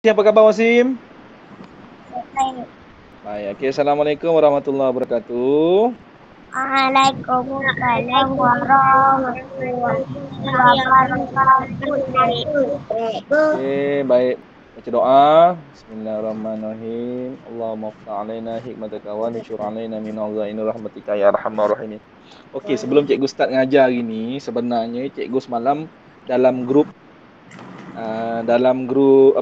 Apa khabar Wasim? Baik. Baik, okey. Assalamualaikum warahmatullahi wabarakatuh. Waalaikumsalam warahmatullahi wabarakatuh. Okey, baik. Baca doa. Bismillahirrahmanirrahim. Allahumma iftah alaina hikmataka wa nishur alaina min azaini rahmatika ya arhamar rahimin. Okey, sebelum cikgu start ngajar hari ni, sebenarnya cikgu semalam dalam grup dalam grup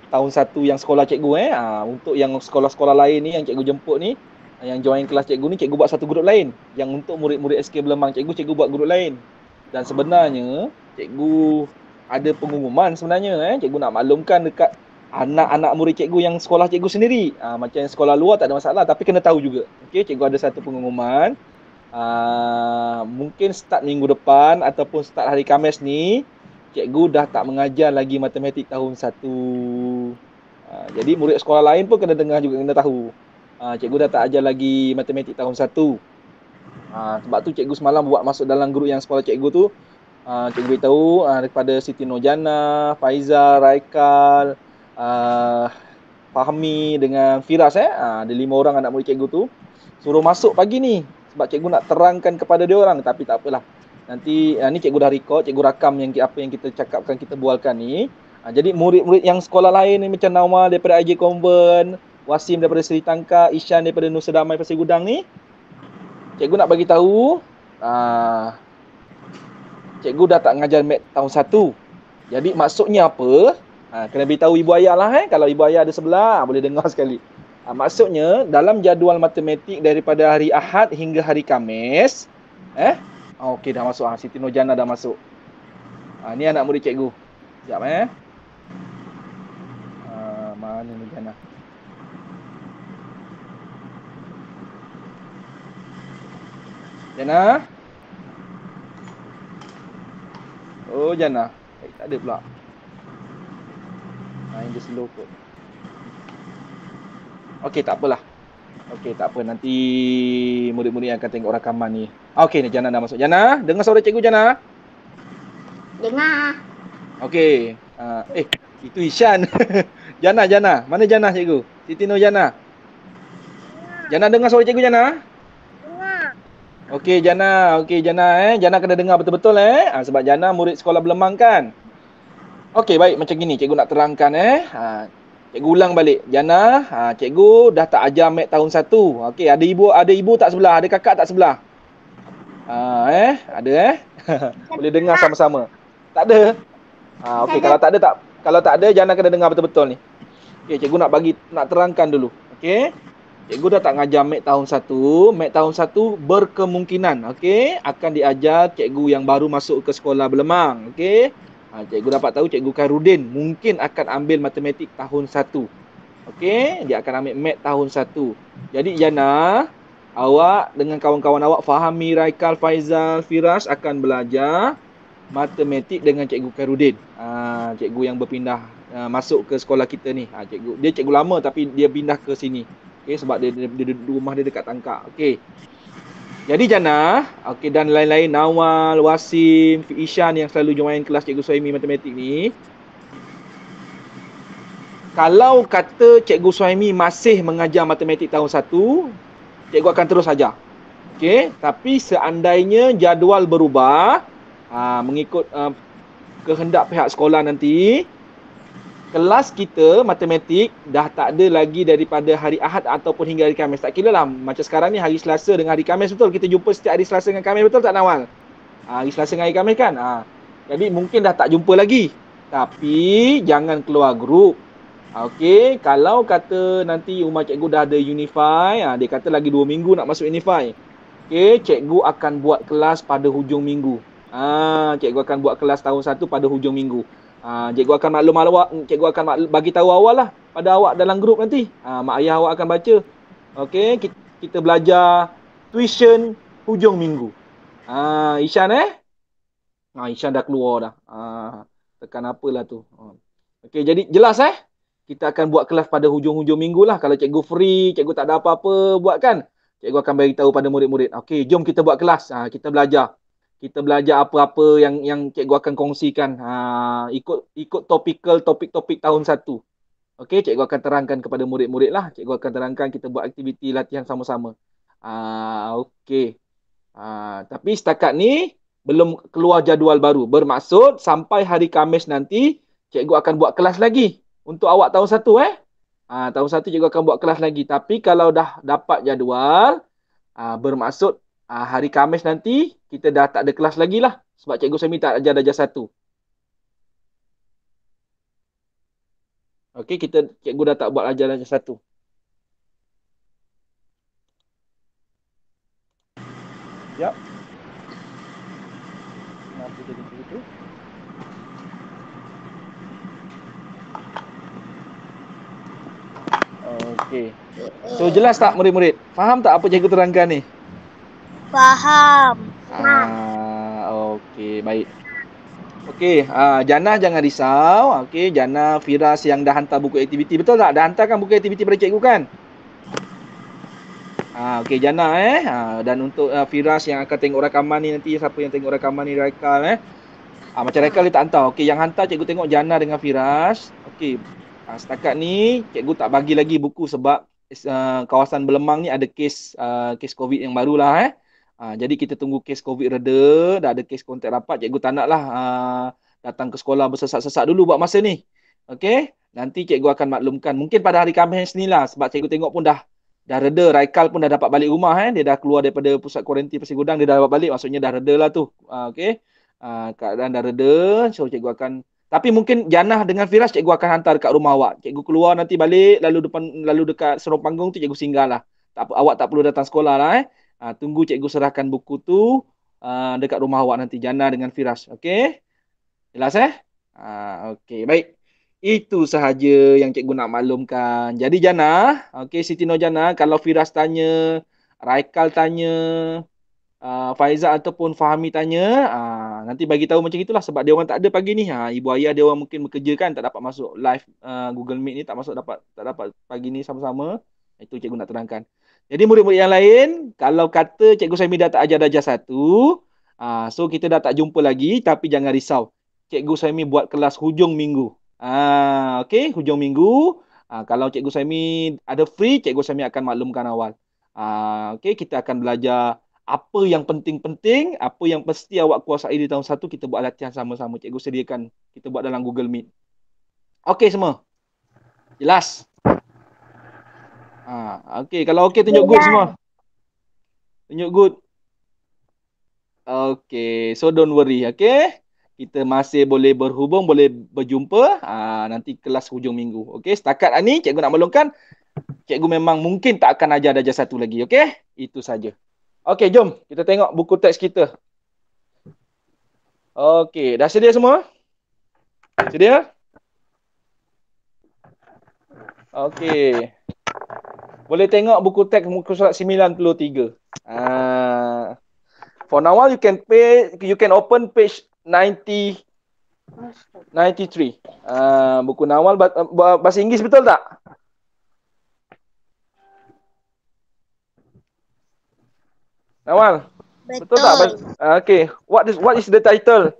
tahun satu yang sekolah cikgu untuk yang sekolah-sekolah lain ni yang cikgu jemput ni, yang join kelas cikgu ni, cikgu buat satu grup lain. Yang untuk murid-murid SK Belemang cikgu, cikgu buat grup lain. Dan sebenarnya cikgu ada pengumuman sebenarnya cikgu nak maklumkan dekat anak-anak murid cikgu yang sekolah cikgu sendiri. Macam yang sekolah luar tak ada masalah, tapi kena tahu juga. Okey, cikgu ada satu pengumuman. Mungkin start minggu depan ataupun start hari Khamis ni, cikgu dah tak mengajar lagi matematik tahun satu. Jadi murid sekolah lain pun kena dengar juga, kena tahu. Cikgu dah tak ajar lagi matematik tahun satu. Sebab tu cikgu semalam buat masuk dalam grup yang sekolah cikgu tu. Cikgu beritahu daripada Siti Nurjana, Faizal, Raikal, Fahmi dengan Firas ada 5 orang anak murid cikgu tu. Suruh masuk pagi ni sebab cikgu nak terangkan kepada dia orang, tapi tak apalah. Nanti ni cikgu dah record, cikgu rakam yang apa yang kita cakapkan, kita bualkan ni. Jadi murid-murid yang sekolah lain ni macam Nawal daripada IJ Convent, Wasim daripada Seri Tangka, Ishan daripada Nusa Damai Pasir Gudang ni, cikgu nak bagi tahu cikgu dah tak mengajar mat tahun 1. Jadi maksudnya apa? Kena beritahu ibu ayah lah kalau ibu ayah ada sebelah boleh dengar sekali. Maksudnya dalam jadual matematik daripada hari Ahad hingga hari Khamis, okey dah masuk. Siti Nurjana dah masuk. Ni anak murid cikgu. Sekejap mana Nurjana? Jana? Oh, Jana. Tak ada pula. Yang dia slow kot. Okey, tak apalah. Okey, tak apa. Nanti murid-murid yang akan tengok rakaman ni. Okey, ni Jana dah masuk. Jana, dengar suara cikgu Jana? Dengar. Okey. Itu Ishan. Jana. Mana Jana cikgu? Siti Nur Jana. Jana dengar suara cikgu Jana? Dengar. Okey Jana, Jana kena dengar betul-betul sebab Jana murid sekolah Belemang kan. Okey, baik, macam gini cikgu nak terangkan cikgu ulang balik. Jana, cikgu dah tak ajar mat tahun 1. Okey, ada ibu tak sebelah, ada kakak tak sebelah? Ada boleh dengar sama-sama. Tak ada. Okey, kalau tak ada Jana kena dengar betul-betul ni. Okey, cikgu nak terangkan dulu. Okey. Cikgu dah tak ngajar mat tahun 1. Mat tahun 1 berkemungkinan akan diajar cikgu yang baru masuk ke sekolah Belemang. Okey. Cikgu dapat tahu cikgu Khairuddin mungkin akan ambil matematik tahun 1. Okey, dia akan ambil mat tahun 1. Jadi Jana, awak dengan kawan-kawan awak Fahmi, Raikal, Faizal, Firas akan belajar matematik dengan cikgu Khairuddin. Cikgu yang berpindah masuk ke sekolah kita ni. Dia cikgu lama tapi dia pindah ke sini. Okey, sebab dia rumah dia dekat Tangkak. Okey. Jadi Jana, dan lain-lain Nawal, Wasim, Ishan yang selalu join kelas cikgu Suhaimi matematik ni. Kalau kata cikgu Suhaimi masih mengajar matematik tahun 1, cikgu akan terus ajar. Okey, tapi seandainya jadual berubah mengikut kehendak pihak sekolah nanti, kelas kita matematik dah tak ada lagi daripada hari Ahad ataupun hingga hari Khamis. Tak kira lah, macam sekarang ni hari Selasa dengan hari Khamis, betul? Kita jumpa setiap hari Selasa dengan Khamis, betul tak Nawal? Hari Selasa dengan hari Khamis kan? Jadi mungkin dah tak jumpa lagi. Tapi jangan keluar grup. Okey, kalau kata nanti rumah cikgu dah ada Unify, dia kata lagi 2 minggu nak masuk Unify. Okey, cikgu akan buat kelas pada hujung minggu. Cikgu akan buat kelas tahun 1 pada hujung minggu. Cikgu akan cikgu akan bagi tahu awal lah pada awak dalam grup nanti. Mak ayah awak akan baca. Okey, kita belajar tuition hujung minggu. Ishan Ishan dah keluar dah. Tekan apalah tu. Okey, jadi jelas kita akan buat kelas pada hujung-hujung minggu lah. Kalau cikgu free, cikgu tak ada apa-apa buat kan, cikgu akan bagi tahu pada murid-murid. Okey, jom kita buat kelas. Kita belajar. Kita belajar apa-apa yang cikgu akan kongsikan. Ikut topik-topik tahun 1. Okey, cikgu akan terangkan kepada murid-murid lah. Cikgu akan terangkan kita buat aktiviti latihan sama-sama. Okey. Tapi setakat ni belum keluar jadual baru. Bermaksud sampai hari Khamis nanti cikgu akan buat kelas lagi untuk awak tahun 1 eh. Tahun 1 cikgu akan buat kelas lagi. Tapi kalau dah dapat jadual, bermaksud hari Khamis nanti kita dah tak ada kelas lagi lah. Sebab cikgu Sami tak ajar darjah 1. Okey, cikgu dah tak buat ajar darjah 1. Siap. Kenapa jadi begitu? Okey. So jelas tak murid-murid? Faham tak apa cikgu terangkan ni? Faham. Okey, baik. Okey, Jannah jangan risau. Okey, Jannah, Firas yang dah hantar buku aktiviti, betul tak? Dah hantarkan buku aktiviti pada cikgu kan? Okey, Jannah dan untuk Firas yang akan tengok rakaman ni nanti, siapa yang tengok rakaman ni Raikal macam Raikal dia tak hantar. Okey, yang hantar cikgu tengok Jannah dengan Firas. Okey. Setakat ni cikgu tak bagi lagi buku sebab kawasan Belemang ni ada kes COVID yang barulah jadi kita tunggu kes COVID reda, dah ada kes kontak rapat, cikgu tak naklah datang ke sekolah bersesak-sesak dulu buat masa ni. Okey, nanti cikgu akan maklumkan mungkin pada hari Khamis ni lah sebab cikgu tengok pun dah reda, Raikal pun dah dapat balik rumah dia dah keluar daripada pusat kuarantin Pasir Gudang, dia dah dapat balik, maksudnya dah reda lah tu. Okey. Keadaan dah reda, so cikgu akan, tapi mungkin Jannah dengan Firas cikgu akan hantar dekat rumah awak. Cikgu keluar nanti balik lalu dekat Serong Panggung tu cikgu singgah lah. Awak tak perlu datang sekolah lah tunggu cikgu serahkan buku tu dekat rumah awak nanti, Jannah dengan Firas. Okey? Jelas okey, baik. Itu sahaja yang cikgu nak maklumkan. Jadi Jannah, okey Siti Nurjannah, kalau Firas tanya, Raikal tanya, Faizal ataupun Fahmi tanya, nanti bagi tahu macam itulah sebab dia orang tak ada pagi ni. Ibu ayah dia orang mungkin bekerja kan, tak dapat masuk live Google Meet ni, tak dapat pagi ni sama-sama. Itu cikgu nak terangkan. Jadi murid-murid yang lain, kalau kata cikgu Sami dah tak ajar darjah 1, so kita dah tak jumpa lagi, tapi jangan risau. Cikgu Sami buat kelas hujung minggu. Okey, hujung minggu. Kalau cikgu Sami ada free, cikgu Sami akan maklumkan awal. Okey, kita akan belajar apa yang penting-penting, apa yang mesti awak kuasai di tahun 1, kita buat latihan sama-sama. Cikgu sediakan, kita buat dalam Google Meet. Okey semua? Jelas? Okey, kalau okey tunjuk good semua. Tunjuk good. Okey, so don't worry, okey? Kita masih boleh berhubung, boleh berjumpa nanti kelas hujung minggu. Okey, setakat ni cikgu nak maklumkan, cikgu memang mungkin tak akan ajar darjah 1 lagi, okey? Itu saja. Okey, jom kita tengok buku teks kita. Okey, dah sedia semua? Sedia? Okey. Boleh tengok buku teks muka surat 93. For now you can open page 93. Buku Nawal bahasa Inggeris betul tak? Nawal. Betul tak? Okay. What is the title?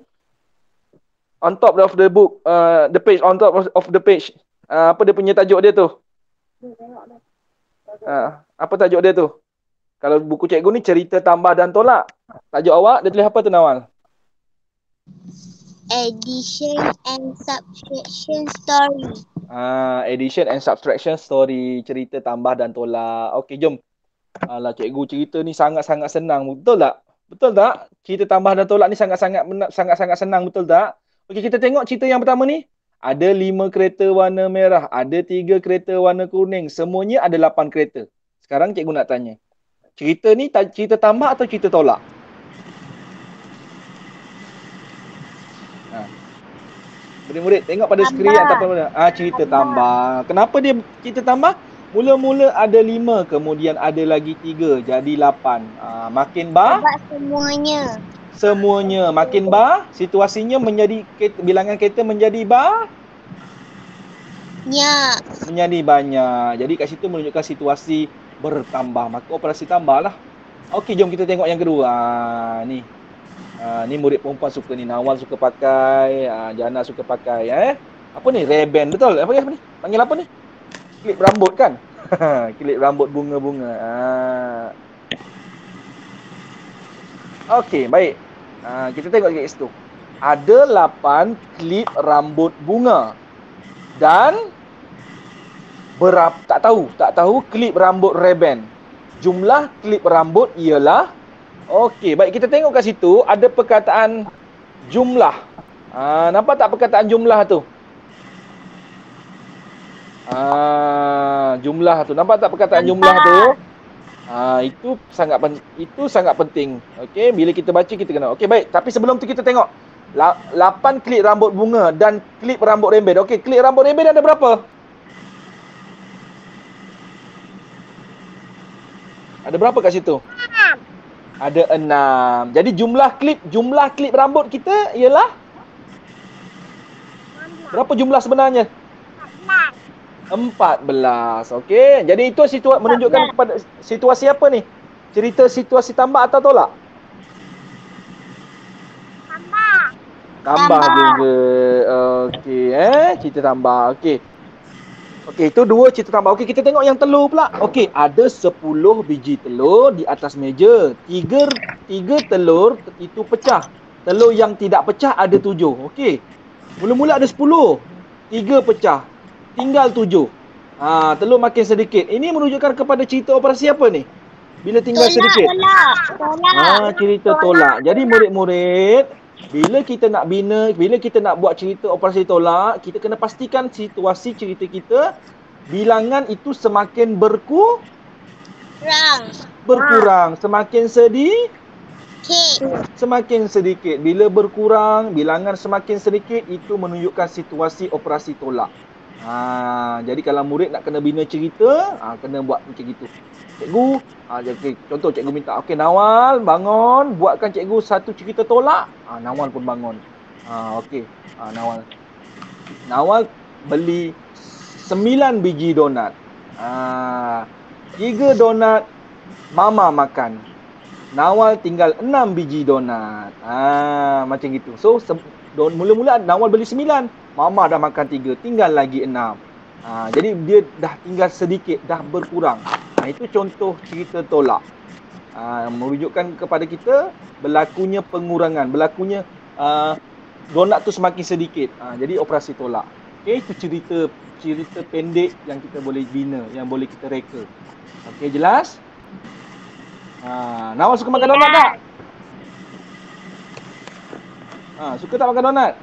On top of the book, the page, on top of the page. Apa dia punya tajuk dia tu? Apa tajuk dia tu? Kalau buku cikgu ni cerita tambah dan tolak. Tajuk awak dia tulis apa tu Nawal? Addition and subtraction story. Addition and subtraction story, cerita tambah dan tolak. Okey, jom. Alah, cikgu cerita ni sangat-sangat senang, betul tak? Betul tak? Cerita tambah dan tolak ni sangat-sangat senang, betul tak? Okey, kita tengok cerita yang pertama ni. Ada 5 kereta warna merah, ada 3 kereta warna kuning, semuanya ada 8 kereta. Sekarang cikgu nak tanya. Cerita ni cerita tambah atau cerita tolak? Murid-murid tengok pada skrin ataupun cerita tambah. Kenapa dia cerita tambah? Mula-mula ada 5, kemudian ada lagi 3, jadi 8. Makin bar? Sebab semuanya makin bar, situasinya menjadi bilangan kereta menjadi menjadi banyak. Jadi kat situ menunjukkan situasi bertambah, maka operasi tambah lah. Okey, jom kita tengok yang kedua. Ni murid perempuan suka ni, Nawal suka pakai, Jannah suka pakai Apa ni? Reband, betul. Apa ni? Panggil apa ni? Klip rambut kan? Klip rambut bunga-bunga. Okey, baik. Kita tengok kat situ. Ada 8 klip rambut bunga. Dan berapa, tak tahu klip rambut reband. Jumlah klip rambut ialah, okey, baik, kita tengok kat situ ada perkataan jumlah. Nampak tak perkataan jumlah tu? Jumlah tu. Nampak tak perkataan jumlah tu? Itu sangat penting. Okey, bila kita baca kita kena. Okey, baik, tapi sebelum tu kita tengok 8 klip rambut bunga dan klip rambut reband. Okey, klip rambut reband ada berapa? Ada berapa kat situ? Ada 6. Jadi jumlah klip rambut kita ialah berapa jumlah sebenarnya? 14. Okey. Jadi itu menunjukkan kepada situasi apa ni? Cerita situasi tambah atau tolak? Tambah juga. Okey, cerita tambah. Okey. Okey, itu 2 cerita tambah. Okey, kita tengok yang telur pula. Okey, ada 10 biji telur di atas meja. 3 telur itu pecah. Telur yang tidak pecah ada 7. Okey. Mula-mula ada 10. 3 pecah. Tinggal 7. Telur makin sedikit. Ini menunjukkan kepada cerita operasi apa ni? Bila tinggal sedikit. Tolak. Cerita tolak. Jadi murid-murid, bila kita nak buat cerita operasi tolak, kita kena pastikan situasi cerita kita, bilangan itu semakin berkurang, semakin semakin sedikit. Bila berkurang, bilangan semakin sedikit, itu menunjukkan situasi operasi tolak. Jadi kalau murid nak kena bina cerita, kena buat macam gitu. Cikgu, contoh cikgu minta, okey Nawal bangun, buatkan cikgu satu cerita tolak. Nawal pun bangun. Okey. Nawal beli 9 biji donat. 3 donat mama makan. Nawal tinggal 6 biji donat. Macam gitu. So mula-mula Nawal beli 9, mama dah makan 3, tinggal lagi 6. Jadi dia dah tinggal sedikit, dah berkurang. Itu contoh cerita tolak. Merujukkan kepada kita berlakunya pengurangan, berlakunya donat tu semakin sedikit. Jadi operasi tolak. Okey, itu cerita pendek yang kita boleh bina, yang boleh kita reka. Okey, jelas? Nawal suka makan donat tak? Suka tak makan donat?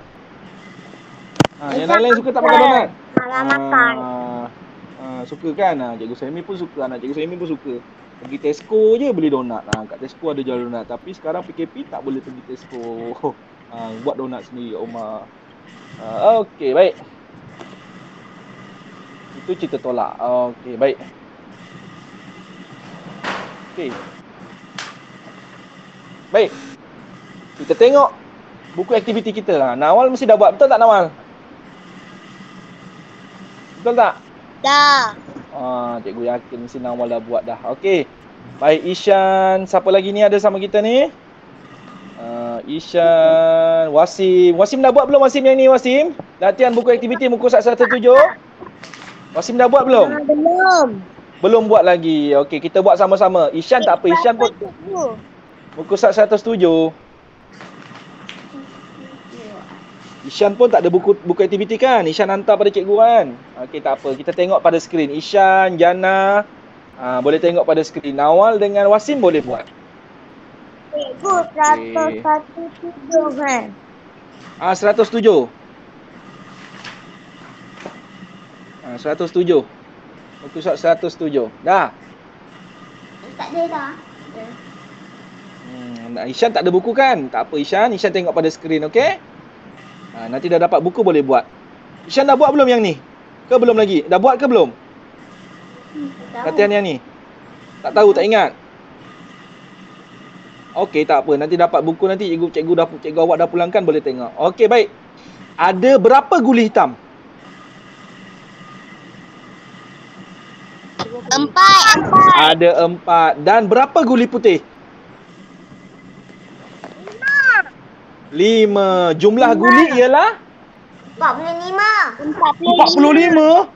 Yang lain suka tak makan donat? Makan. Suka kan? Cikgu Saimi pun suka, anak Cikgu Saimi pun suka. Pergi Tesco je beli donat. Kat Tesco ada jual donat. Tapi sekarang PKP tak boleh pergi Tesco. Buat donat sendiri kat rumah. Okey, baik. Itu cerita tolak. Okey, baik. Okey. Baik. Kita tengok buku aktiviti kita lah. Nawal mesti dah buat. Betul tak Nawal? Betul tak? Dah. Cikgu yakin mesti Nawal dah buat dah. Okey. Baik, Ishan. Siapa lagi ni ada sama kita ni? Ishan. Wasim. Wasim dah buat belum Wasim yang ni Wasim? Latihan buku aktiviti muka surat 107. Wasim dah buat belum? Belum. Belum buat lagi. Okey, kita buat sama-sama. Ishan tak apa. Ishan pun muka surat 107. Ishan pun tak ada buku aktiviti kan? Ishan hantar pada cikgu kan? Okey, tak apa. Kita tengok pada skrin. Ishan, Jana, boleh tengok pada skrin. Nawal dengan Wasim boleh buat. Cikgu, 117 kan? 107. 107. Muka surat 107. Dah? Tak ada dah. Ishan tak ada buku kan? Tak apa Ishan. Ishan tengok pada skrin, okey? Nanti dah dapat buku boleh buat. Ishan dah buat belum yang ni? Ke belum lagi? Dah buat ke belum? Latihan yang ni? Tak tahu, tak ingat? Okey, tak apa. Nanti dapat buku nanti cikgu awak dah pulangkan boleh tengok. Okey, baik. Ada berapa guli hitam? 4. Ada 4. Dan berapa guli putih? 5. Jumlah guli ialah? 45. 45?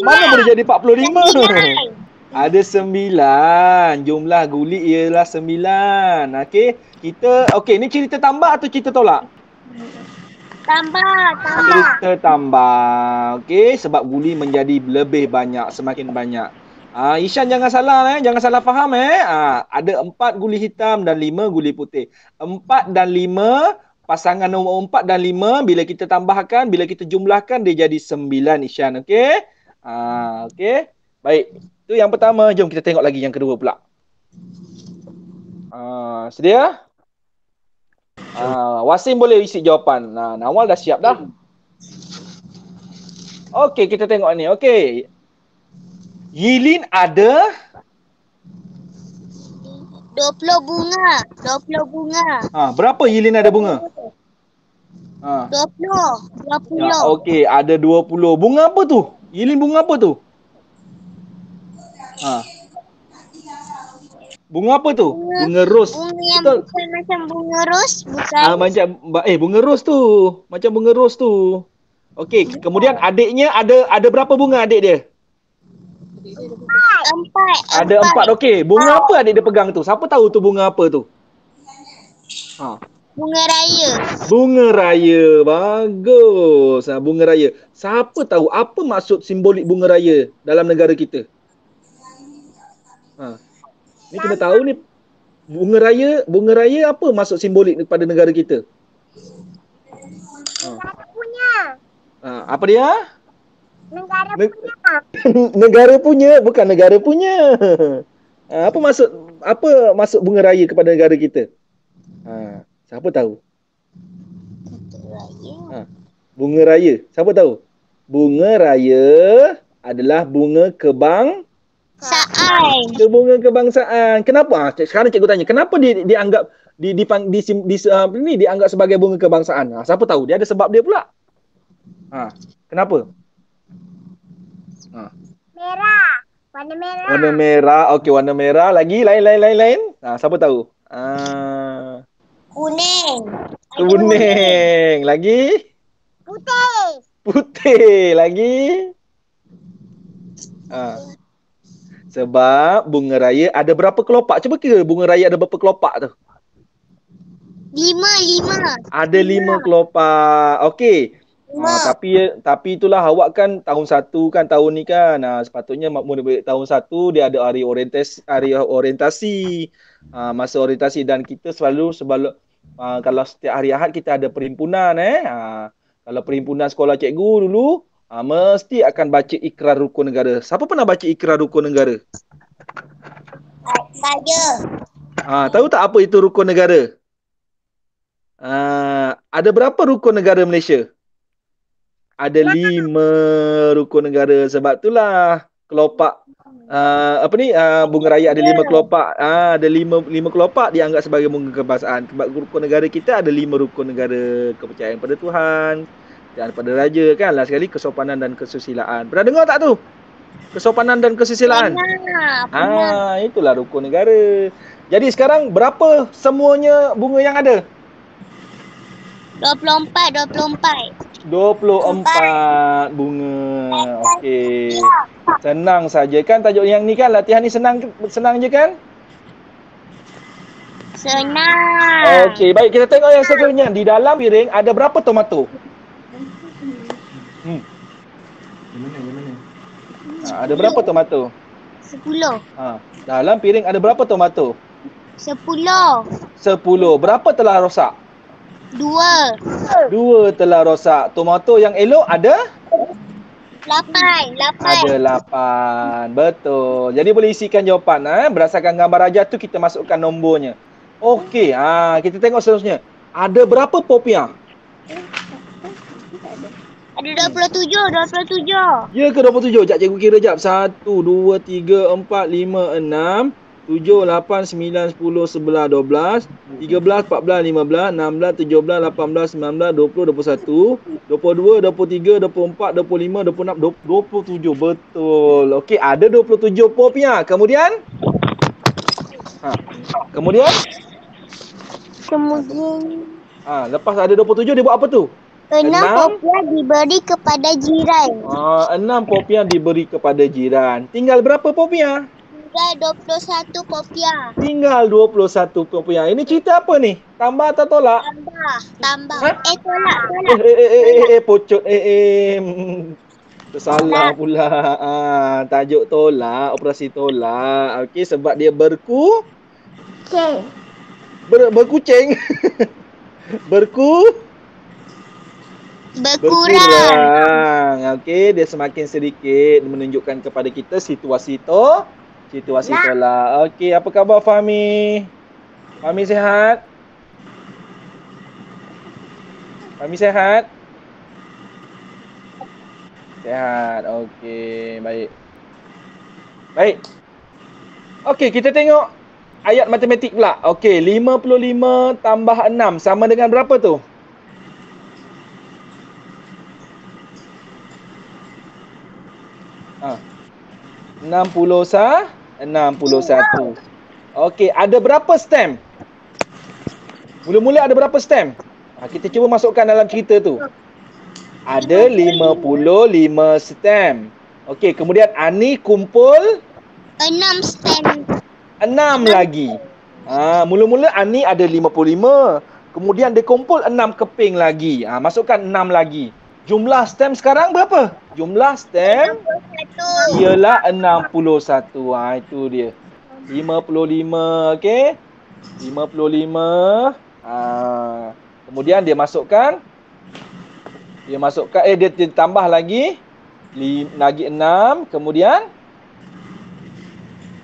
Mana boleh jadi 45? Ada 9. Jumlah gulit ialah 9. Okey, ni cerita tambah atau cerita tolak? Tambah. Cerita tambah. Okey, sebab guli menjadi lebih banyak, semakin banyak. Ishan jangan salah jangan salah faham ada 4 guli hitam dan 5 guli putih. 4 dan 5, pasangan nombor 4 dan 5 bila kita tambahkan, bila kita jumlahkan dia jadi 9 Ishan, okey? Okey. Baik. Itu yang pertama, jom kita tengok lagi yang kedua pula. Sedia? Wasim boleh isi jawapan. Nawal dah siap dah. Okey, kita tengok ni. Okey. Yilin ada 20 bunga. Berapa Yilin ada bunga? 20. Okey, ada 20. Bunga apa tu? Yilin bunga apa tu? Bunga apa tu? Bunga ros. Bunga yang Betul? bukan macam bunga ros, bukan. Bunga ros tu. Macam bunga ros tu. Okey, kemudian adiknya ada berapa bunga adik dia? 4. Ada 4. Okey, bunga apa adik dia pegang tu? Siapa tahu tu bunga apa tu? Bunga raya. Bunga raya. Bagus. Bunga raya. Siapa tahu apa maksud simbolik bunga raya dalam negara kita? Ni kena tahu ni. Bunga raya apa maksud simbolik pada negara kita? Negara punya. Apa dia? Negara punya. Negara punya, bukan negara punya. Apa maksud bunga raya kepada negara kita? Siapa tahu? Bunga raya. Siapa tahu? Bunga raya adalah bunga kebangsaan. Bunga kebangsaan. Kenapa? Sekarang cikgu tanya, kenapa dia dianggap dianggap sebagai bunga kebangsaan? Siapa tahu? Dia ada sebab dia pula. Kenapa? Merah. Warna merah. Warna merah. Okey, warna merah. Lagi lain. Siapa tahu? Kuning. Kuning. Lagi? Putih. Lagi? Sebab bunga raya ada berapa kelopak? Cuba kira bunga raya ada berapa kelopak tu? 5. Ada 5 kelopak. Okey. Tapi itulah awak kan tahun 1 kan, tahun ni kan. Sepatutnya murid-murid tahun 1 dia ada hari orientasi. Masa orientasi, dan kita selalu kalau setiap hari Ahad kita ada perhimpunan kalau perhimpunan sekolah cikgu dulu mesti akan baca Ikrar Rukun Negara. Siapa pernah baca Ikrar Rukun Negara? Saya. Tahu tak apa itu rukun negara? Ada berapa rukun negara Malaysia? Ada 5 rukun negara. Sebab itulah kelopak bunga raya ada 5 kelopak. Ada 5 kelopak dianggap sebagai bunga kebangsaan. Sebab rukun negara kita ada 5 rukun negara. Kepercayaan pada Tuhan dan pada raja kan. Last sekali kesopanan dan kesusilaan. Pernah dengar tak tu? Kesopanan dan kesusilaan. Itulah rukun negara. Jadi sekarang berapa semuanya bunga yang ada? 24 bunga. Okey. Senang saja kan tajuk yang ni kan? Latihan ni senang je kan? Senang. Okey, baik, kita tengok yang seterusnya. Di dalam piring ada berapa tomato? Ada berapa tomato? 10. Dalam piring ada berapa tomato? 10. Berapa telah rosak? 2 telah rosak. Tomato yang elok ada? 8. Ada 8. Betul. Jadi boleh isikan jawapan. Berdasarkan gambar raja tu kita masukkan nombornya. Okey. Kita tengok seterusnya. Ada berapa popiah? Ada 27. Ya ke 27? Sekejap cikgu kira jap. 1, 2, 3, 4, 5, 6, 7, 8, 9, 10, 11, 12, 13, 14, 15, 16, 17, 18, 19, 20, 21, 22, 23, 24, 25, 26, 27, betul. Okey, ada 27 popiah. Kemudian? Kemudian? Kemudian Lepas ada 27 dia buat apa tu? Enam Enam. popiah diberi kepada jiran. 6 popiah diberi kepada jiran. Tinggal berapa popiah? Tinggal 21 popiah. Tinggal 21 popiah. Ini cerita apa ni? Tambah atau tolak? Tambah. Ha? Tolak. Pucut. Tersalah pula. Tajuk tolak, operasi tolak. Okey, sebab dia berkucing. Berkurang. Okey, dia semakin sedikit menunjukkan kepada kita situasi tolak. Okey, apa khabar Fahmi? Fahmi sihat? Fahmi sihat? Sihat. Okey, baik. Baik. Okey, kita tengok ayat matematik pula. Okey, 55 tambah 6 sama dengan berapa tu? Ha. 61. Okey, ada berapa stem? Mula-mula ada berapa stem? Kita cuba masukkan dalam cerita tu. Ada 55 stem. Okey, kemudian Ani kumpul 6 stem. 6 lagi. Mula-mula Ani ada 55. Kemudian dia kumpul 6 keping lagi. Masukkan 6 lagi. Jumlah stem sekarang berapa? Jumlah stem ialah 61. Itu dia. 55, okey. 55. Kemudian dia masukkan dia tambah lagi 6, kemudian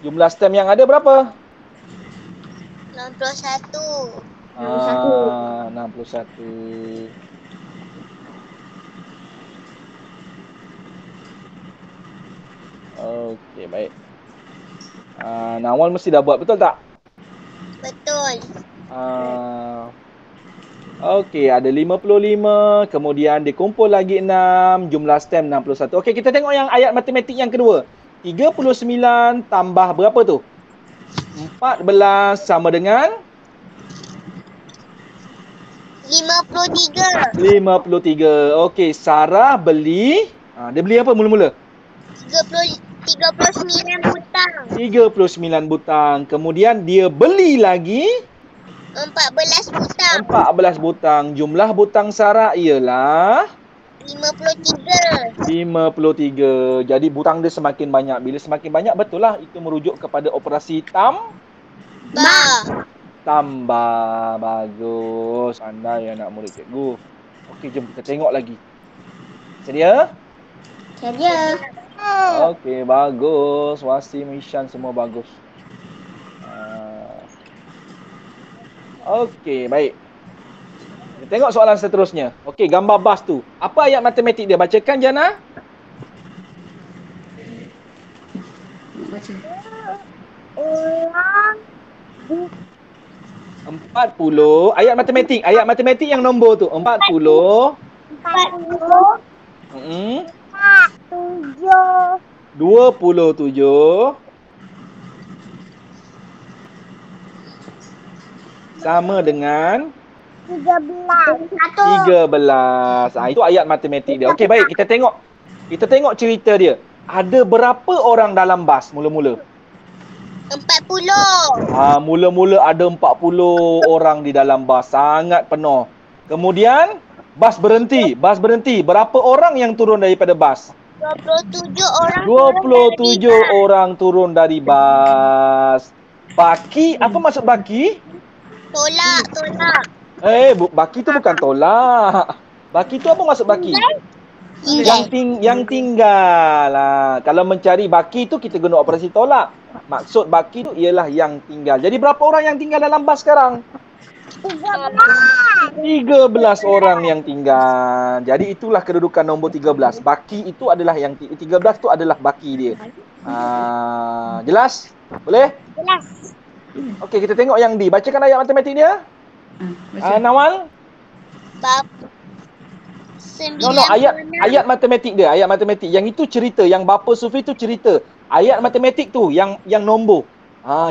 jumlah stem yang ada berapa? 61. 61. Okey, baik. Nawal mesti dah buat, betul tak? Betul. Okey, ada 55, kemudian dikumpul lagi 6, jumlah stem 61. Okey, kita tengok yang ayat matematik yang kedua. 39 tambah berapa tu? 14 sama dengan 53. 53. Okey, Sarah beli, dia beli apa mula-mula? 39 butang. 39 butang. Kemudian dia beli lagi 14 butang. 14 butang. Jumlah butang Sarah ialah 53. 53. Jadi butang dia semakin banyak. Bila semakin banyak, betul lah itu merujuk kepada operasi tambah. Bagus. Pandai anak murid cikgu. Okey, jom kita tengok lagi. Sedia? Sedia. Okey, bagus. Wasim, Ishan semua bagus. Okey, baik. Kita tengok soalan seterusnya. Okey, gambar bas tu. Apa ayat matematik dia? Bacakan, Jana. Baca. 40. Ayat matematik yang nombor tu. 40. 7. 27. Sama dengan 13. Itu ayat matematik dia. Okey, baik. Kita tengok cerita dia. Ada berapa orang dalam bas mula-mula? 40. Mula-mula ada 40 orang di dalam bas. Sangat penuh. Kemudian bas berhenti. Berapa orang yang turun daripada bas? 27 orang. 27 orang turun dari bas. Baki, apa maksud baki? Tolak. Baki tu bukan tolak. Baki tu apa maksud baki? Yang tinggal. Kalau mencari baki tu kita guna operasi tolak. Maksud baki tu ialah yang tinggal. Jadi berapa orang yang tinggal dalam bas sekarang? 13 orang yang tinggal. Jadi itulah kedudukan nombor 13. Baki itu adalah yang 13 tu adalah baki dia. Jelas? Boleh? Jelas. Okey, kita tengok yang D. Bacakan ayat matematik dia. Nawal? Bab 9. Ayat matematik dia. Ayat matematik. Yang itu cerita. Yang Bapa Sufi tu cerita. Ayat matematik tu yang nombor.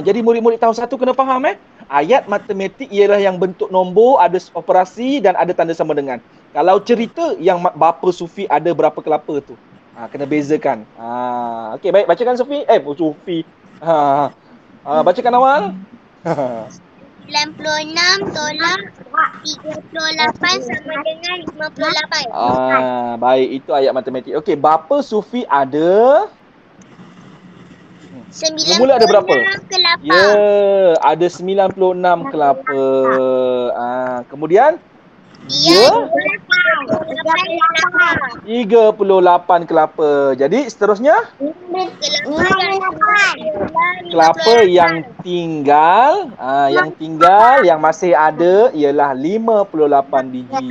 Jadi murid-murid tahun 1 kena faham Ayat matematik ialah yang bentuk nombor, ada operasi dan ada tanda sama dengan. Kalau cerita yang bapa Sufi ada berapa kelapa tu. Kena bezakan. Okey, baik. Bacakan Sufi. Sufi. Bacakan awal. 96 tolak 38 sama dengan 58. Baik. Itu ayat matematik. Okey, bapa Sufi ada... Mula ada berapa? 96 kelapa. Ya, ada 96 kelapa. Kemudian Dia dia 38 kelapa. 38 kelapa. Jadi seterusnya kelapa yang tinggal, yang masih ada ialah 58 biji.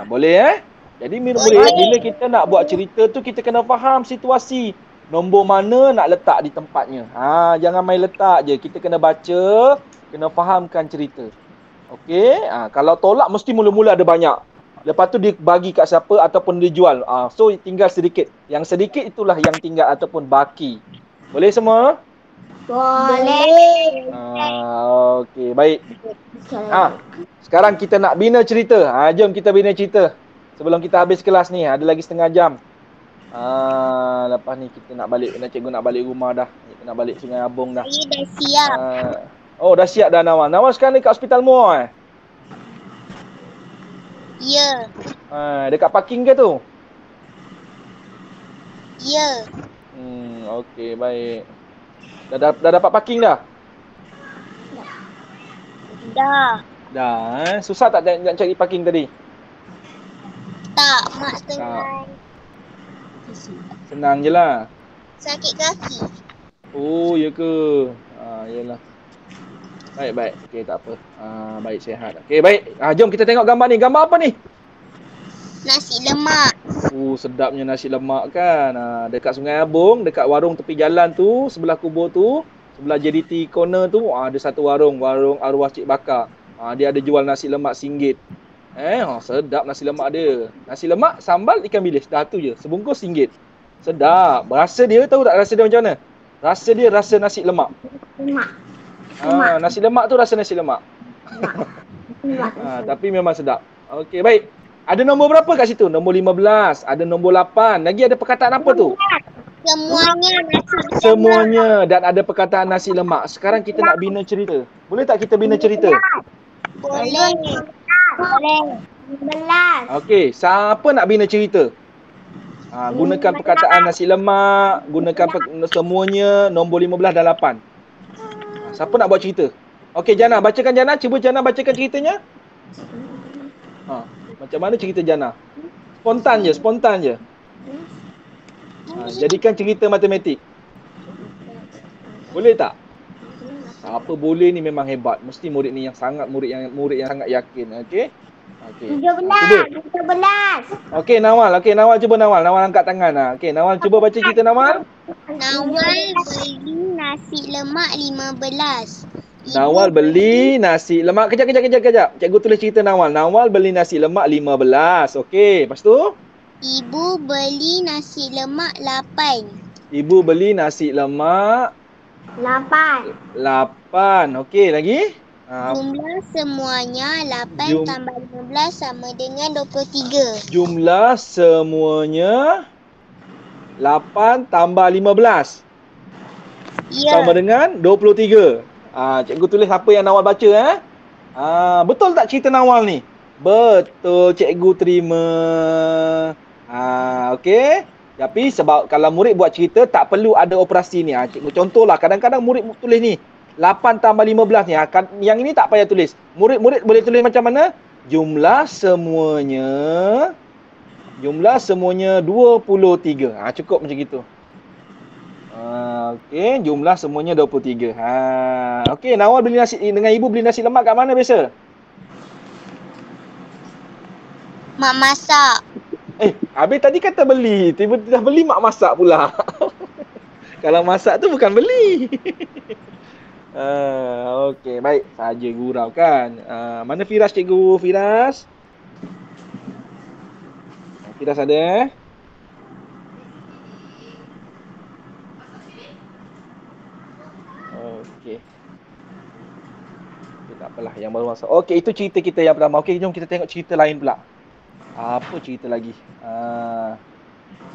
Boleh Jadi murid-murid, bila kita nak buat cerita tu kita kena faham situasi. Nombor mana nak letak di tempatnya. Jangan main letak je. Kita kena baca, kena fahamkan cerita. Okey, kalau tolak mesti mula-mula ada banyak. Lepas tu dia bagi kat siapa ataupun dia jual. So tinggal sedikit. Yang sedikit itulah yang tinggal ataupun baki. Boleh semua? Boleh. Okey, baik. Sekarang kita nak bina cerita. Jom kita bina cerita. Sebelum kita habis kelas ni, ada lagi setengah jam. Lepas ni kita nak balik, cikgu nak balik rumah dah. Kita nak balik Sungai Abung dah. Saya dah siap. Dah siap dah Nawal. Nawal sekarang dekat Hospital Muar Ya. Dekat parking ke tu? Ya. Okey, baik. Dah dapat parking dah? Dah. Susah tak nak cari parking tadi? Tak, mak tengah Senang je lah. sakit kaki. Oh, ya ke? Yalah. Baik. Okey, tak apa. Baik, sihat. Okey, baik. Jom kita tengok gambar ni. Gambar apa ni? Nasi lemak. Sedapnya nasi lemak kan. Dekat Sungai Abung, dekat warung tepi jalan tu, sebelah kubur tu, sebelah JDT corner tu, ada satu warung arwah Cik Bakar. Dia ada jual nasi lemak RM1. Sedap nasi lemak dia. Nasi lemak, sambal, ikan bilis. Dah tu je. Sebungkus RM1. Sedap. Rasa dia, tahu tak rasa dia macam mana? Rasa dia rasa nasi lemak. Nasi lemak tu rasa nasi lemak. Tapi memang sedap. Okey, baik. Ada nombor berapa kat situ? Nombor 15. Ada nombor 8. Lagi ada perkataan apa tu? Semuanya nasi lemak. Semuanya. Dan ada perkataan nasi lemak. Sekarang kita nak bina cerita. Boleh tak kita bina cerita? Boleh. 15. Okey, siapa nak bina cerita? Gunakan perkataan nasi lemak, gunakan semuanya, nombor 15 dan 8. Siapa nak buat cerita? Okey, Jana, bacakan Jana. Cuba Jana bacakan ceritanya. Macam mana cerita Jana? Spontan je. Jadikan cerita matematik. Boleh tak? Apa boleh ni memang hebat. Mesti murid ni yang sangat murid yang sangat yakin. Okey. 17. Okey, Nawal. Cuba Nawal. Nawal angkat tangan. Okey, Nawal cuba baca cerita Nawal. Nawal beli nasi lemak 15. Nawal beli nasi lemak. Kejap. Cikgu tulis cerita Nawal. Nawal beli nasi lemak 15. Okey, lepas tu? Ibu beli nasi lemak 8. Ibu beli nasi lemak 8. Okey, lagi? Jumlah semuanya 8 tambah 15 sama dengan 23. Jumlah semuanya 8 tambah 15. Ya. Sama dengan 23. Cikgu tulis apa yang Nawal baca. Betul tak cerita Nawal ni? Betul, cikgu terima. Okey. Tapi sebab kalau murid buat cerita tak perlu ada operasi ni. Cikgu contohlah, kadang-kadang murid tulis ni 8 tambah 15 ni. Yang ini tak payah tulis. Murid-murid boleh tulis macam mana? Jumlah semuanya 23. Cukup macam gitu. Okey, jumlah semuanya 23. Okey, Nawal beli nasi dengan ibu beli nasi lemak kat mana biasa? Mak masak. Habis tadi kata beli, tiba-tiba beli mak masak pula. Kalau masak tu bukan beli. Okey, baik. Saja gurau kan. Mana Firas cikgu? Firas ada? Okey. Tak apalah, yang baru masuk. Okey, itu cerita kita yang pertama. Okey, jom kita tengok cerita lain pula. Apa cerita lagi?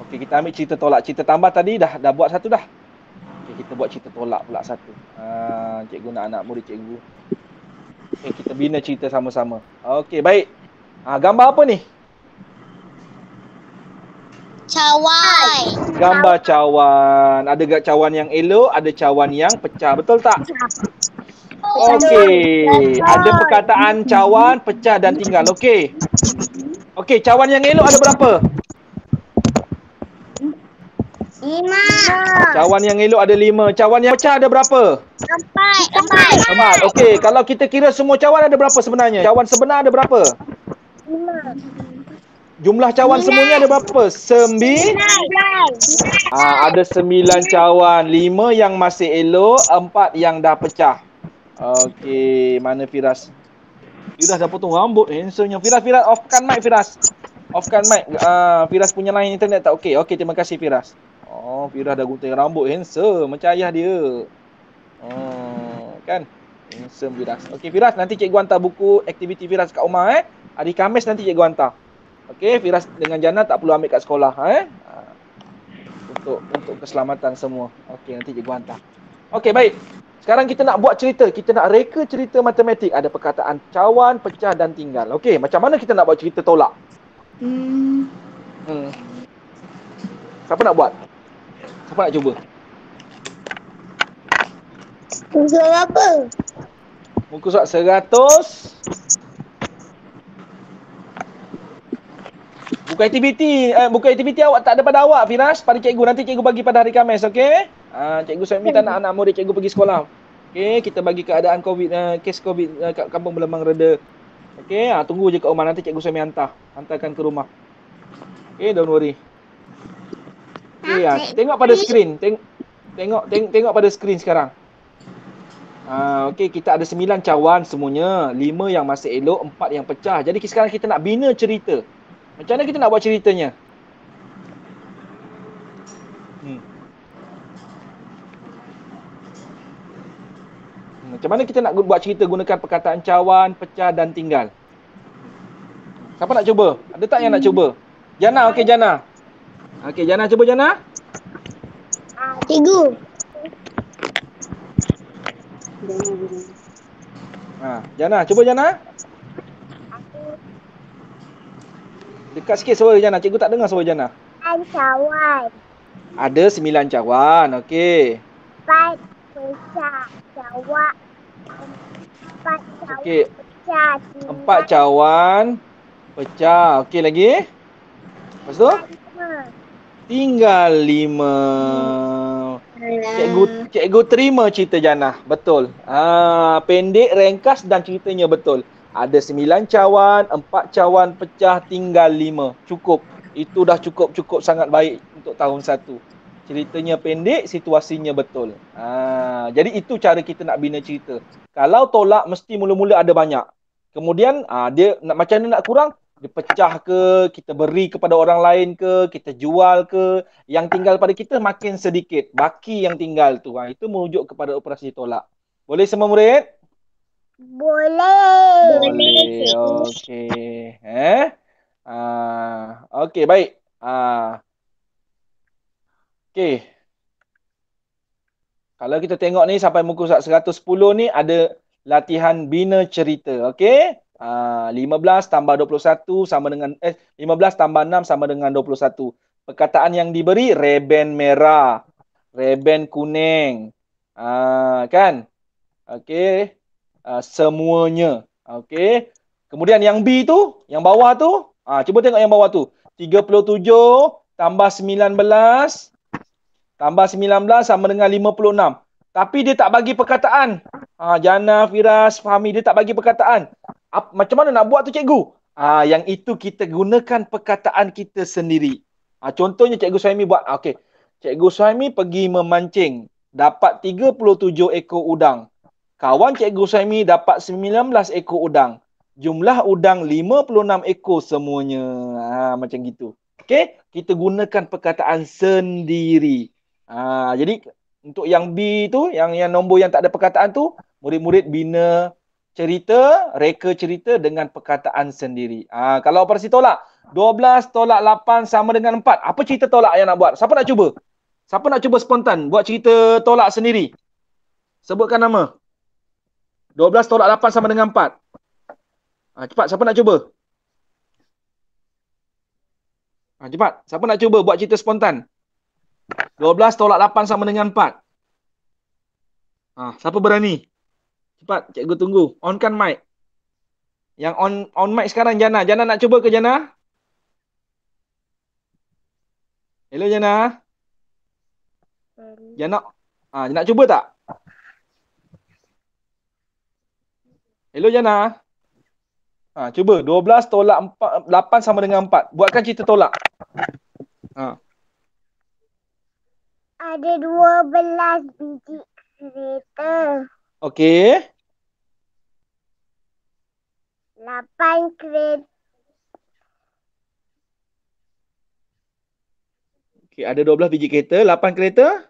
Okey, kita ambil cerita tolak. Cerita tambah tadi dah buat satu dah. Okey, kita buat cerita tolak pula satu. Cikgu nak anak murid cikgu. Okey, kita bina cerita sama-sama. Okey, baik. Gambar apa ni? Cawan. Gambar cawan. Ada cawan yang elok, ada cawan yang pecah. Betul tak? Okey. Ada perkataan cawan, pecah dan tinggal. Okey. Okey, cawan yang elok ada berapa? 5. Cawan yang elok ada 5. Cawan yang pecah ada berapa? 4. Okey, kalau kita kira semua cawan ada berapa sebenarnya? Cawan sebenar ada berapa? 5. Jumlah cawan semuanya ada berapa? 9. Ada 9 cawan. 5 yang masih elok, 4 yang dah pecah. Okey, mana Firas? Firas dah potong rambut. Handsome-nya. Firas, offkan mic Firas. Offkan mic. Firas punya line internet tak okey. Okey, terima kasih Firas. Oh, Firas dah gunting rambut. Handsome. Macam ayah dia. Kan? Handsome Firas. Okey, Firas, nanti cikgu hantar buku aktiviti Firas kat rumah. Hari Khamis nanti cikgu hantar. Okey, Firas dengan Jana tak perlu ambil kat sekolah. Untuk keselamatan semua. Okey, nanti cikgu hantar. Okey, baik. Sekarang kita nak buat cerita. Kita nak reka cerita matematik. Ada perkataan cawan, pecah dan tinggal. Okey, macam mana kita nak buat cerita tolak? Siapa nak buat? Siapa nak cuba? Usul apa? Muka surat 100. Buku aktiviti awak tak ada pada awak, Firas. Pada cikgu. Nanti cikgu bagi pada hari Khamis, okey? Cikgu Suhaimi tak nak anak murid cikgu pergi sekolah. Okey, kita bagi keadaan COVID, kes COVID kat kampung Belemang reda. Okey, tunggu je kat rumah. Nanti cikgu Suhaimi hantarkan ke rumah. Okey, don't worry. Okey, tengok pada skrin. Tengok pada skrin sekarang. Okey, kita ada 9 cawan semuanya. 5 yang masih elok, 4 yang pecah. Jadi sekarang kita nak bina cerita. Macam mana kita nak buat ceritanya? Macam mana kita nak buat cerita gunakan perkataan cawan, pecah dan tinggal? Siapa nak cuba? Ada tak yang nak cuba? Jana, okey Jana. Okey, Jana cuba Jana. Cikgu. Jana, cuba Jana. Dekat sikit suara Jana. Cikgu tak dengar suara Jana. Cawan. Ada 9 cawan. Okey. 4 pecah. Cawan. 4 cawan. Okey. Pecah. 4 cawan. Pecah. Okey lagi. Lepas tu? Tinggal 5. Cikgu terima cerita Jana. Betul. Pendek, ringkas dan ceritanya betul. Ada 9 cawan, 4 cawan pecah, tinggal 5. Cukup. Itu dah cukup sangat baik untuk tahun 1. Ceritanya pendek, situasinya betul. Jadi itu cara kita nak bina cerita. Kalau tolak mesti mula-mula ada banyak. Kemudian dia macam mana nak kurang? Dia pecah ke, kita beri kepada orang lain ke, kita jual ke, yang tinggal pada kita makin sedikit. Baki yang tinggal tu. Itu merujuk kepada operasi tolak. Boleh semua murid? Boleh. Okey. Okey, baik. Okey. Kalau kita tengok ni sampai muka surat 110 ni ada latihan bina cerita. Okey? 15 tambah 21 sama dengan 15 tambah 6 sama dengan 21. Perkataan yang diberi reben merah, reben kuning. Kan? Okey. Semuanya. Okey. Kemudian yang B tu, yang bawah tu, cuba tengok yang bawah tu. 37 tambah 19 tambah 19 sama dengan 56. Tapi dia tak bagi perkataan. Jana, Firas, Fahmi, dia tak bagi perkataan. Macam mana nak buat tu cikgu? Yang itu kita gunakan perkataan kita sendiri. Contohnya cikgu Suhaimi buat. Okey. Cikgu Suhaimi pergi memancing. Dapat 37 ekor udang. Kawan cikgu Suhaimi dapat 19 ekor udang. Jumlah udang 56 ekor semuanya. Macam gitu. Okey, kita gunakan perkataan sendiri. Jadi untuk yang B tu, yang nombor yang tak ada perkataan tu, murid-murid bina cerita, reka cerita dengan perkataan sendiri. Kalau operasi tolak, 12 tolak 8 sama dengan 4. Apa cerita tolak yang nak buat? Siapa nak cuba? Siapa nak cuba spontan buat cerita tolak sendiri? Sebutkan nama. 12 tolak 8 sama dengan 4. Cepat, siapa nak cuba? Cepat, siapa nak cuba buat cerita spontan? 12 tolak 8 sama dengan 4. Siapa berani? Cepat, cikgu tunggu. Onkan mic. Yang on mic sekarang Jana. Jana nak cuba ke Jana? Hello Jana. Jana, nak cuba tak? Hello Jana. Cuba 12 tolak 8 sama dengan 4. Buatkan cerita tolak. Ada 12 biji kereta. Okey. 8 kereta. Okey, ada 12 biji kereta, 8 kereta.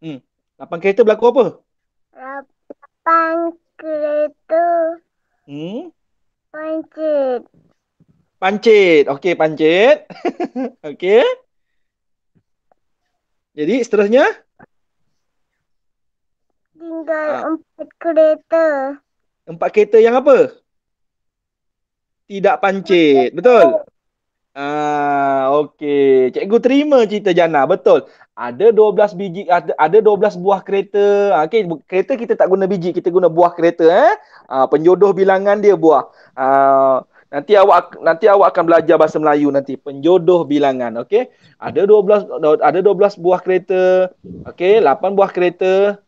8 kereta berlaku apa? 8 kereta. Pancit. Pancit. Okey, pancit. Okey. Jadi seterusnya? Tinggal 4 kereta. 4 kereta yang apa? Tidak pancit. Betul? Okey. Cikgu terima cerita Jana. Betul. Ada 12 biji, ada 12 buah kereta. Okey, kereta kita tak guna biji, kita guna buah kereta. Penjodoh bilangan dia buah. Nanti awak akan belajar bahasa Melayu nanti. Penjodoh bilangan. Okey. Ada 12 buah kereta. Okey, 8 buah kereta.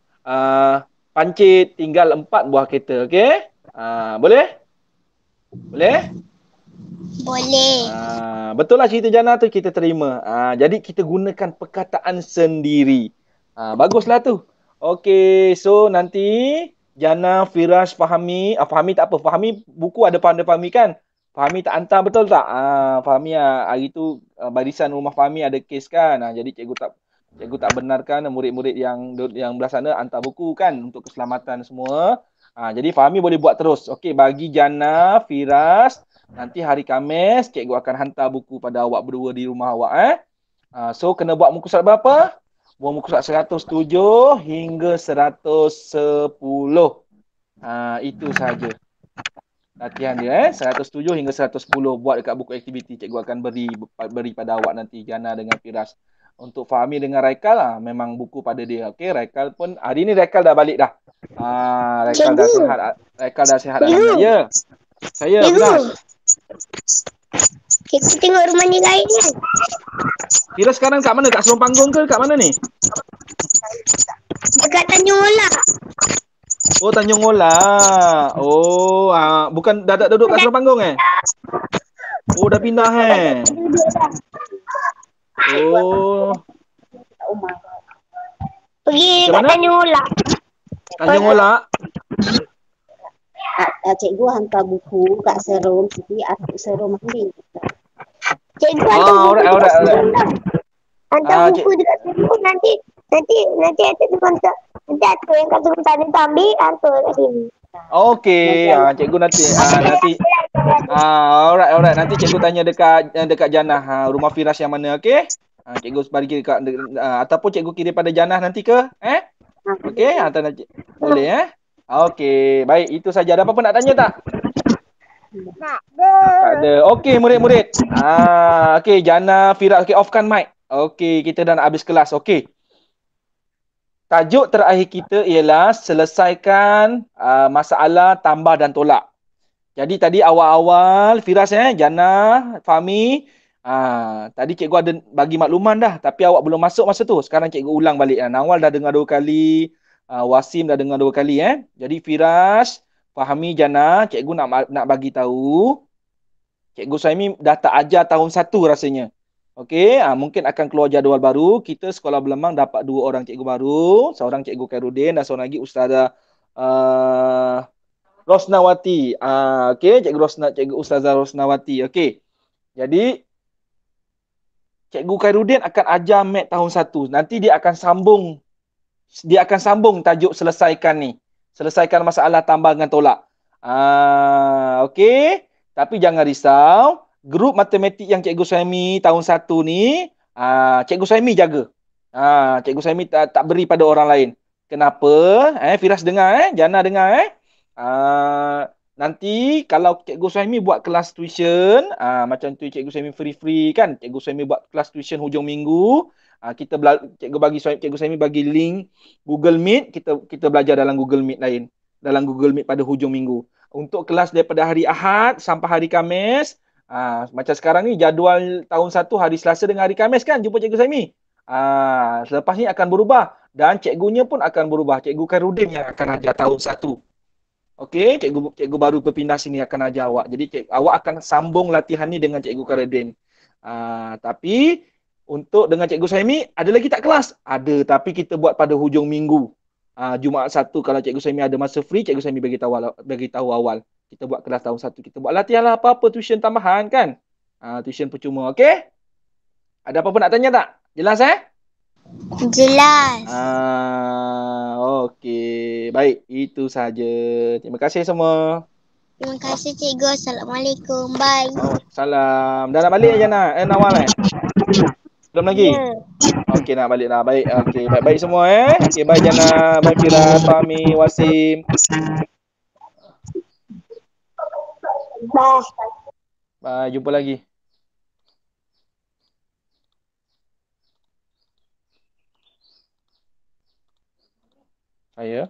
Pancit tinggal 4 buah kereta. Okey? Boleh? Boleh? Boleh. Betul lah cerita Jana tu, kita terima. Jadi kita gunakan perkataan sendiri. Baguslah tu. Okey, so nanti Jana, Firas, Fahmi. Fahmi tak apa. Fahmi buku ada pandai Fahmi kan? Fahmi tak hantar betul tak? Fahmi hari tu barisan rumah Fahmi ada kes kan? Jadi cikgu tak benarkan murid-murid yang belah sana hantar buku kan untuk keselamatan semua. Jadi Fahmi boleh buat terus. Okey, bagi Jana, Firas, nanti hari Khamis, cikgu akan hantar buku pada awak berdua di rumah awak. So, kena buat muka surat berapa? Buat muka surat 107 hingga 110. Itu sahaja. Latihan dia. 107 hingga 110. Buat dekat buku aktiviti. Cikgu akan beri pada awak nanti, Jana dengan Firas. Untuk Fahmi dengan Raikal lah, memang buku pada dia. Okey, Raikal pun, hari ni Raikal dah balik dah. Raikal dah sihat. Raikal dah sihat. Ya. Saya, Firas. Kita tengok rumah ni lain kan? Firas sekarang kat mana? Kat Selong Panggung ke? Kat mana ni? Dekat Tanjung Olak. Oh, Tanjung Olak. Oh, bukan dah tak duduk kat Selong Panggung Oh, dah pindah Oh. Pergi dekat Tanjung Olak. Tanjung Olak. Cikgu hantar buku kat Serum Siti, atuk Serum ambil. Cikgu hantar buku alright. hantar buku dekat Serum nanti atuk tu hantar. Nanti atuk yang kat Serum sana tu ambil, hantar kat sini. Okey, cikgu nanti alright. Nanti cikgu tanya dekat Janah, rumah Firas yang mana, okey? Cikgu bagi dekat ataupun cikgu kirim pada Janah nanti ke? Okey, hantar boleh Okey, baik, itu saja. Ada apa-apa nak tanya tak? Tak ada. Okey, murid-murid. Okey, Jana, Firas, okey, offkan mic. Okey, kita dah nak habis kelas. Okey. Tajuk terakhir kita ialah selesaikan masalah tambah dan tolak. Jadi tadi awal-awal Firas Jana, Fahmi, tadi cikgu ada bagi makluman dah, tapi awak belum masuk masa tu. Sekarang cikgu ulang balik. Nawal dah dengar 2 kali, Wasim dah dengar 2 kali Jadi Firas, Fahmi, Jana, cikgu nak bagi tahu. Cikgu Suhaimi dah tak ajar tahun 1 rasanya. Okey, mungkin akan keluar jadual baru. Kita sekolah Belamang dapat 2 orang cikgu baru, seorang cikgu Khairuddin dan seorang lagi Ustazah Rosnawati. Okey, cikgu Ustazah Rosnawati. Okey. Jadi Cikgu Khairuddin akan ajar mat tahun 1. Nanti dia akan sambung dia akan sambung tajuk selesaikan ni. Selesaikan masalah tambah dengan tolak. Okey. Tapi jangan risau. Grup matematik yang Cikgu Suhaimi tahun 1 ni, Cikgu Suhaimi jaga. Cikgu Suhaimi tak beri pada orang lain. Kenapa? Firas dengar, Jana dengar, nanti kalau Cikgu Suhaimi buat kelas tuition, macam tu Cikgu Suhaimi free-free kan. Cikgu Suhaimi buat kelas tuition hujung minggu. Cikgu Suhaimi bagi link Google Meet, kita belajar dalam Google Meet lain. Dalam Google Meet pada hujung minggu. Untuk kelas daripada hari Ahad sampai hari Khamis, macam sekarang ni jadual tahun 1 hari Selasa dengan hari Khamis kan jumpa Cikgu Suhaimi. Selepas ni akan berubah dan cikgunya pun akan berubah. Cikgu Khairudin yang akan ajar tahun 1. Okey, cikgu baru berpindah sini akan ajar awak. Jadi awak akan sambung latihan ni dengan Cikgu Khairudin. Tapi untuk dengan Cikgu Suhaimi ada lagi tak kelas? Ada, tapi kita buat pada hujung minggu. Jumaat 1 kalau Cikgu Suhaimi ada masa free, Cikgu Suhaimi bagi tahu awal. Kita buat kelas tahun 1. Kita buat latihan lah apa-apa tuition tambahan kan. Tuition percuma. Okey? Ada apa-apa nak tanya tak? Jelas Jelas. Okey. Baik, itu saja. Terima kasih semua. Terima kasih cikgu. Assalamualaikum. Bye. Salam. Dah nak balik Jana? Nawal Belum lagi? Ya. Okey, nak balik dah. Baik. Okey, baik-baik semua Okey, bye Jana, bye Firas, Fahmi, Wasim. Bye. Bye, jumpa lagi. Saya